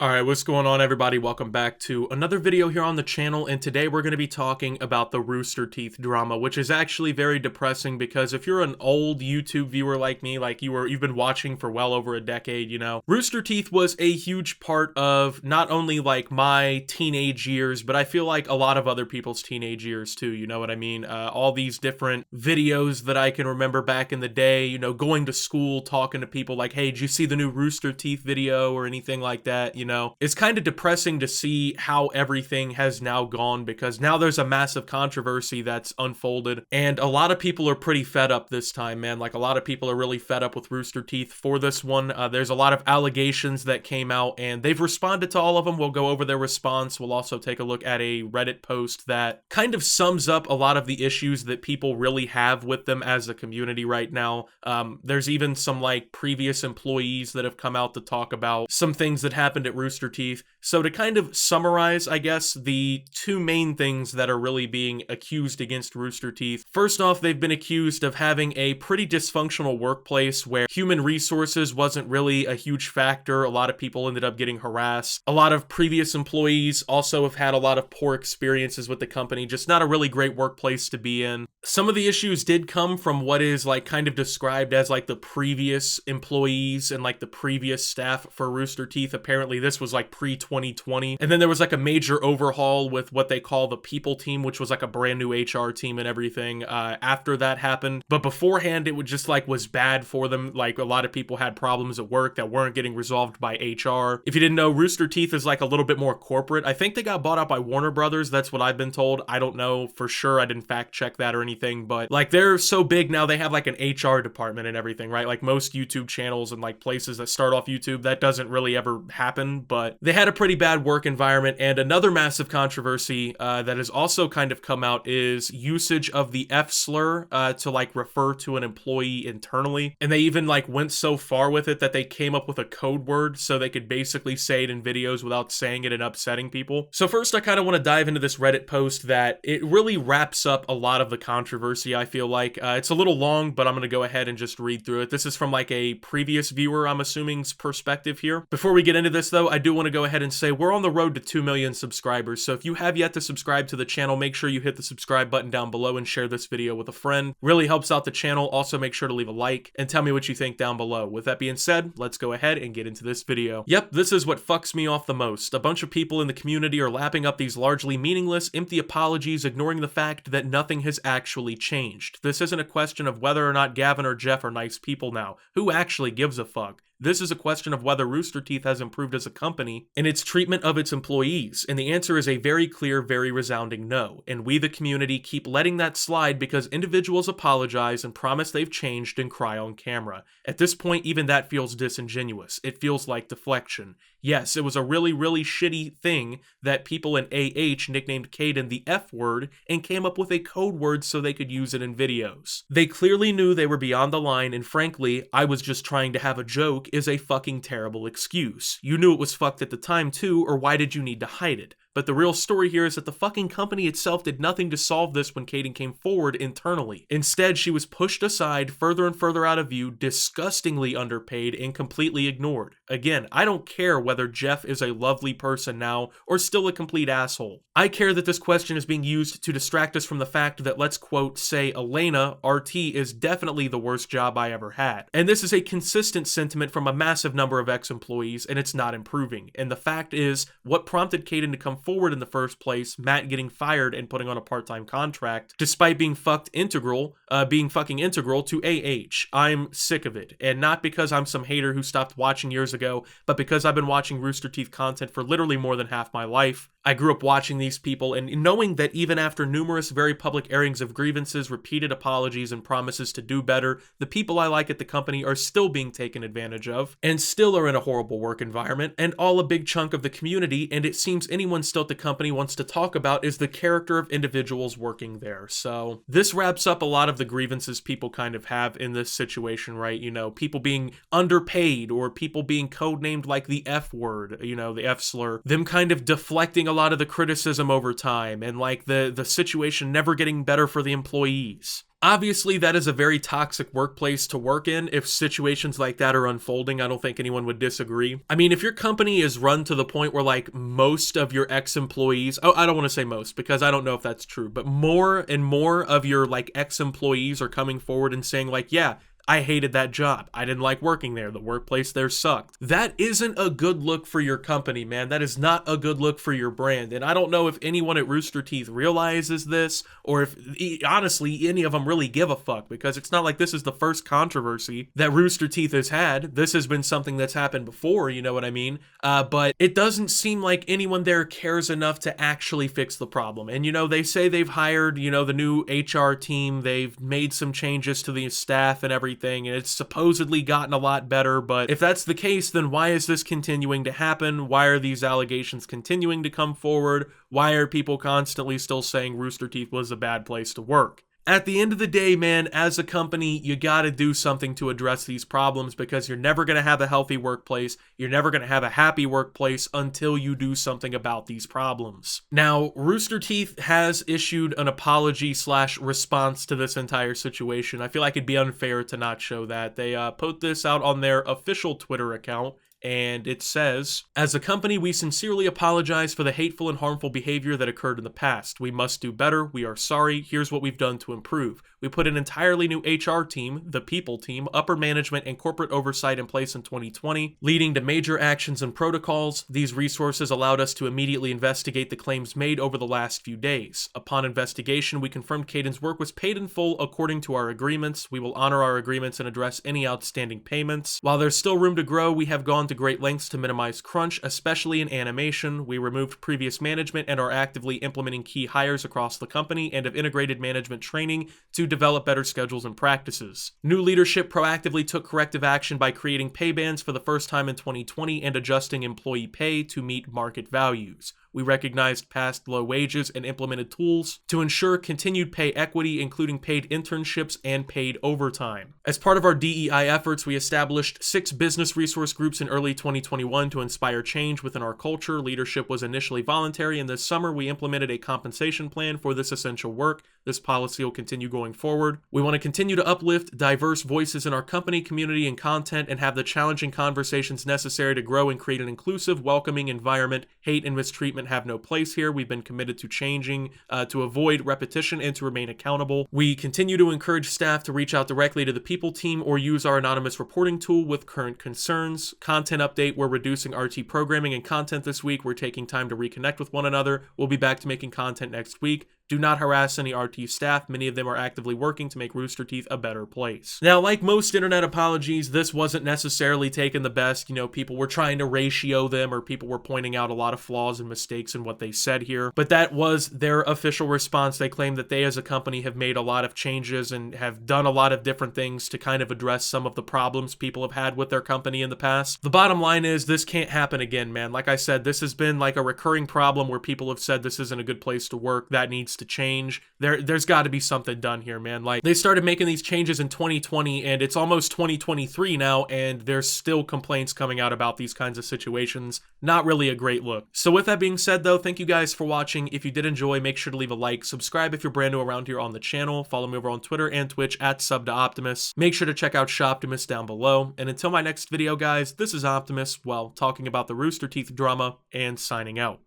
Alright, what's going on everybody? Welcome back to another video here on the channel, and today we're going to be talking about the Rooster Teeth drama, which is actually very depressing because if you're an old YouTube viewer like me, like you've been watching for well over a decade, Rooster Teeth was a huge part of not only like my teenage years, but I feel like a lot of other people's teenage years too, you know what I mean? All these different videos that I can remember back in the day, going to school, talking to people like, hey, did you see the new Rooster Teeth video or anything like that? It's kind of depressing to see how everything has now gone because now there's a massive controversy that's unfolded and a lot of people are pretty fed up this time, man. Like a lot of people are really fed up with Rooster Teeth for this one. There's a lot of allegations that came out and they've responded to all of them. We'll go over their response. We'll also take a look at a Reddit post that kind of sums up a lot of the issues that people really have with them as a community right now. There's even some like previous employees that have come out to talk about some things that happened at Rooster Teeth. So to kind of summarize, I guess, the two main things that are really being accused against Rooster Teeth. First off, they've been accused of having a pretty dysfunctional workplace where human resources wasn't really a huge factor. A lot of people ended up getting harassed. A lot of previous employees also have had a lot of poor experiences with the company, just not a really great workplace to be in. Some of the issues did come from what is like kind of described as like the previous employees and like the previous staff for Rooster Teeth. Apparently this was like pre-2020. And then there was like a major overhaul with what they call the people team, which was like a brand new HR team and everything after that happened. But beforehand, it would just like was bad for them. Like a lot of people had problems at work that weren't getting resolved by HR. If you didn't know, Rooster Teeth is like a little bit more corporate. I think they got bought out by Warner Brothers. That's what I've been told. I don't know for sure. I didn't fact check that or anything, but like they're so big now they have like an HR department and everything, right? Like most YouTube channels and like places that start off YouTube, that doesn't really ever happen, but they had a pretty bad work environment. And another massive controversy that has also kind of come out is usage of the F slur to like refer to an employee internally. And they even like went so far with it that they came up with a code word so they could basically say it in videos without saying it and upsetting people. So first, I kind of want to dive into this Reddit post that it really wraps up a lot of the controversy, I feel like. It's a little long, but I'm going to go ahead and just read through it. This is from like a previous viewer, I'm assuming's perspective here. Before we get into this though, I do want to go ahead and say we're on the road to 2 million subscribers. So if you have yet to subscribe to the channel, make sure you hit the subscribe button down below and share this video with a friend. Really helps out the channel. Also make sure to leave a like and tell me what you think down below. With that being said, let's go ahead and get into this video. Yep, this is what fucks me off the most. A bunch of people in the community are lapping up these largely meaningless, empty apologies, ignoring the fact that nothing has actually changed. This isn't a question of whether or not Gavin or Jeff are nice people now. Who actually gives a fuck? This is a question of whether Rooster Teeth has improved as a company in its treatment of its employees, and the answer is a very clear, very resounding no. And we, the community, keep letting that slide because individuals apologize and promise they've changed and cry on camera. At this point, even that feels disingenuous. It feels like deflection. Yes, it was a really, really shitty thing that people in AH nicknamed Caden the F word and came up with a code word so they could use it in videos. They clearly knew they were beyond the line, and frankly, I was just trying to have a joke is a fucking terrible excuse. You knew it was fucked at the time too, or why did you need to hide it? But the real story here is that the fucking company itself did nothing to solve this when Caden came forward internally. Instead, she was pushed aside, further and further out of view, disgustingly underpaid, and completely ignored. Again, I don't care whether Jeff is a lovely person now or still a complete asshole. I care that this question is being used to distract us from the fact that, let's quote, say Elena, RT is definitely the worst job I ever had. And this is a consistent sentiment from a massive number of ex-employees, and it's not improving. And the fact is, what prompted Caden to come forward in the first place, Matt getting fired and putting on a part-time contract, despite being fucking integral to AH. I'm sick of it. And not because I'm some hater who stopped watching years ago, but because I've been watching Rooster Teeth content for literally more than half my life. I grew up watching these people and knowing that even after numerous very public airings of grievances, repeated apologies, and promises to do better, the people I like at the company are still being taken advantage of and still are in a horrible work environment, and all a big chunk of the community, and it seems anyone still at the company wants to talk about is the character of individuals working there. So this wraps up a lot of the grievances people kind of have in this situation, right? People being underpaid or people being codenamed like the F word, the F slur, them kind of deflecting a lot of the criticism over time and like the situation never getting better for the employees. Obviously, that is a very toxic workplace to work in. If situations like that are unfolding, I don't think anyone would disagree. I mean, if your company is run to the point where like most of your ex-employees, oh, I don't want to say most because I don't know if that's true, but more and more of your like ex-employees are coming forward and saying like, yeah, I hated that job. I didn't like working there. The workplace there sucked. That isn't a good look for your company, man. That is not a good look for your brand. And I don't know if anyone at Rooster Teeth realizes this or if, honestly, any of them really give a fuck, because it's not like this is the first controversy that Rooster Teeth has had. This has been something that's happened before, you know what I mean? But it doesn't seem like anyone there cares enough to actually fix the problem. And, you know, they say they've hired, you know, the new HR team. They've made some changes to the staff and everything, and it's supposedly gotten a lot better, but if that's the case, then why is this continuing to happen? Why are these allegations continuing to come forward? Why are people constantly still saying Rooster Teeth was a bad place to work? At the end of the day, man, as a company, you gotta do something to address these problems, because you're never gonna have a healthy workplace. You're never gonna have a happy workplace until you do something about these problems. Now, Rooster Teeth has issued an apology / response to this entire situation. I feel like it'd be unfair to not show that. They put this out on their official Twitter account, and it says, "As a company, we sincerely apologize for the hateful and harmful behavior that occurred in the past. We must do better. We are sorry. Here's what we've done to improve. We put an entirely new HR team, the people team, upper management, and corporate oversight in place in 2020, leading to major actions and protocols. These resources allowed us to immediately investigate the claims made over the last few days. Upon investigation, we confirmed Caden's work was paid in full according to our agreements. We will honor our agreements and address any outstanding payments. While there's still room to grow, we have gone to great lengths to minimize crunch, especially in animation. We removed previous management and are actively implementing key hires across the company and have integrated management training to develop better schedules and practices. New leadership proactively took corrective action by creating pay bands for the first time in 2020 and adjusting employee pay to meet market values. We recognized past low wages and implemented tools to ensure continued pay equity, including paid internships and paid overtime. As part of our DEI efforts, we established 6 business resource groups in early 2021 to inspire change within our culture. Leadership was initially voluntary, and this summer we implemented a compensation plan for this essential work. This policy will continue going forward. We want to continue to uplift diverse voices in our company, community, and content, and have the challenging conversations necessary to grow and create an inclusive, welcoming environment. Hate and mistreatment have no place here. We've been committed to changing, to avoid repetition and to remain accountable. We continue to encourage staff to reach out directly to the people team or use our anonymous reporting tool with current concerns. Content update, we're reducing RT programming and content this week. We're taking time to reconnect with one another. We'll be back to making content next week. Do not harass any RT staff. Many of them are actively working to make Rooster Teeth a better place." Now, like most internet apologies, this wasn't necessarily taken the best. You know, people were trying to ratio them, or people were pointing out a lot of flaws and mistakes in what they said here. But that was their official response. They claim that they as a company have made a lot of changes and have done a lot of different things to kind of address some of the problems people have had with their company in the past. The bottom line is this can't happen again, man. Like I said, this has been like a recurring problem where people have said this isn't a good place to work. That needs to change. There's got to be something done here, man. Like, they started making these changes in 2020 and it's almost 2023 now, and there's still complaints coming out about these kinds of situations. Not really a great look. So with that being said though, thank you guys for watching. If you did enjoy, make sure to leave a like, subscribe if you're brand new around here on the channel, follow me over on Twitter and Twitch at @SubToOptimus. Make sure to check out Shoptimus down below. And until my next video, guys, this is Optimus, well, talking about the Rooster Teeth drama and signing out.